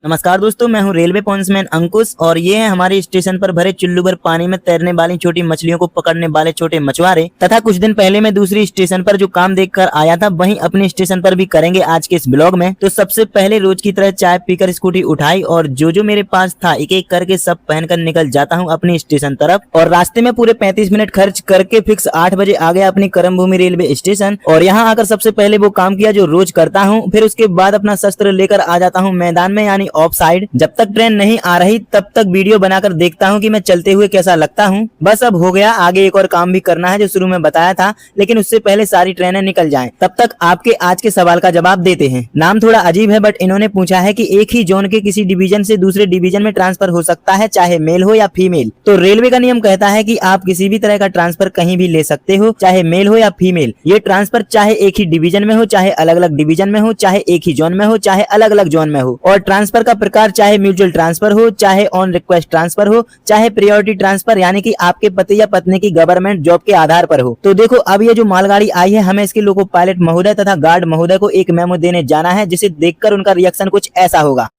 नमस्कार दोस्तों, मैं हूं रेलवे पॉइंट्समैन अंकुश और ये है हमारे स्टेशन पर भरे चुल्लू भर पानी में तैरने वाली छोटी मछलियों को पकड़ने वाले छोटे मछुआरे। तथा कुछ दिन पहले मैं दूसरी स्टेशन पर जो काम देखकर आया था वहीं अपने स्टेशन पर भी करेंगे आज के इस ब्लॉग में। तो सबसे पहले रोज की तरह चाय पीकर स्कूटी उठाई और जो मेरे पास था एक एक करके सब पहनकर निकल जाता हूँ अपनी स्टेशन तरफ। और रास्ते में पूरे 35 मिनट खर्च करके फिक्स 8 बजे आ गया अपनी कर्मभूमि रेलवे स्टेशन। और यहाँ आकर सबसे पहले वो काम किया जो रोज करता हूँ। फिर उसके बाद अपना शस्त्र लेकर आ जाता हूँ मैदान में यानी ऑफ साइड। जब तक ट्रेन नहीं आ रही तब तक वीडियो बनाकर देखता हूँ कि मैं चलते हुए कैसा लगता हूँ। बस अब हो गया, आगे एक और काम भी करना है जो शुरू में बताया था, लेकिन उससे पहले सारी ट्रेनें निकल जाएं। तब तक आपके आज के सवाल का जवाब देते हैं। नाम थोड़ा अजीब है बट इन्होंने पूछा है कि एक ही जोन के किसी डिवीजन से दूसरे डिवीजन में ट्रांसफर हो सकता है, चाहे मेल हो या फीमेल। तो रेलवे का नियम कहता है कि आप किसी भी तरह का ट्रांसफर कहीं भी ले सकते हो, चाहे मेल हो या फीमेल। ये ट्रांसफर चाहे एक ही डिवीजन में हो, चाहे अलग अलग डिवीजन में हो, चाहे एक ही जोन में हो, चाहे अलग अलग जोन में हो। और ट्रांसफर का प्रकार चाहे म्यूचुअल ट्रांसफर हो, चाहे ऑन रिक्वेस्ट ट्रांसफर हो, चाहे प्रायोरिटी ट्रांसफर यानी कि आपके पति या पत्नी की गवर्नमेंट जॉब के आधार पर हो। तो देखो, अब ये जो मालगाड़ी आई है, हमें इसके लोको पायलट महोदय तथा गार्ड महोदय को एक मेमो देने जाना है, जिसे देखकर उनका रिएक्शन कुछ ऐसा होगा।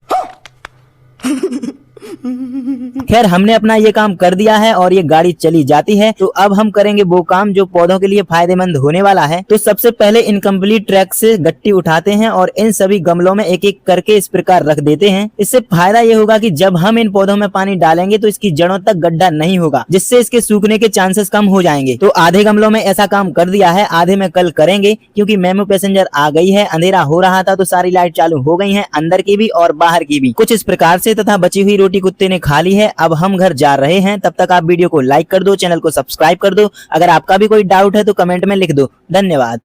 खैर, हमने अपना ये काम कर दिया है और ये गाड़ी चली जाती है। तो अब हम करेंगे वो काम जो पौधों के लिए फायदेमंद होने वाला है। तो सबसे पहले इनकम्प्लीट ट्रैक से गट्टी उठाते हैं और इन सभी गमलों में एक एक करके इस प्रकार रख देते हैं। इससे फायदा ये होगा कि जब हम इन पौधों में पानी डालेंगे तो इसकी जड़ों तक गड्ढा नहीं होगा, जिससे इसके सूखने के चांसेस कम हो जाएंगे। तो आधे गमलों में ऐसा काम कर दिया है, आधे में कल करेंगे, क्योंकि मेमो पैसेंजर आ गई है। अंधेरा हो रहा था तो सारी लाइट चालू हो गई है, अंदर की भी और बाहर की भी। कुछ इस प्रकार से, तथा बची हुई रोटी कुत्ते ने खा ली है। अब हम घर जा रहे हैं, तब तक आप वीडियो को लाइक कर दो, चैनल को सब्सक्राइब कर दो। अगर आपका भी कोई डाउट है तो कमेंट में लिख दो। धन्यवाद।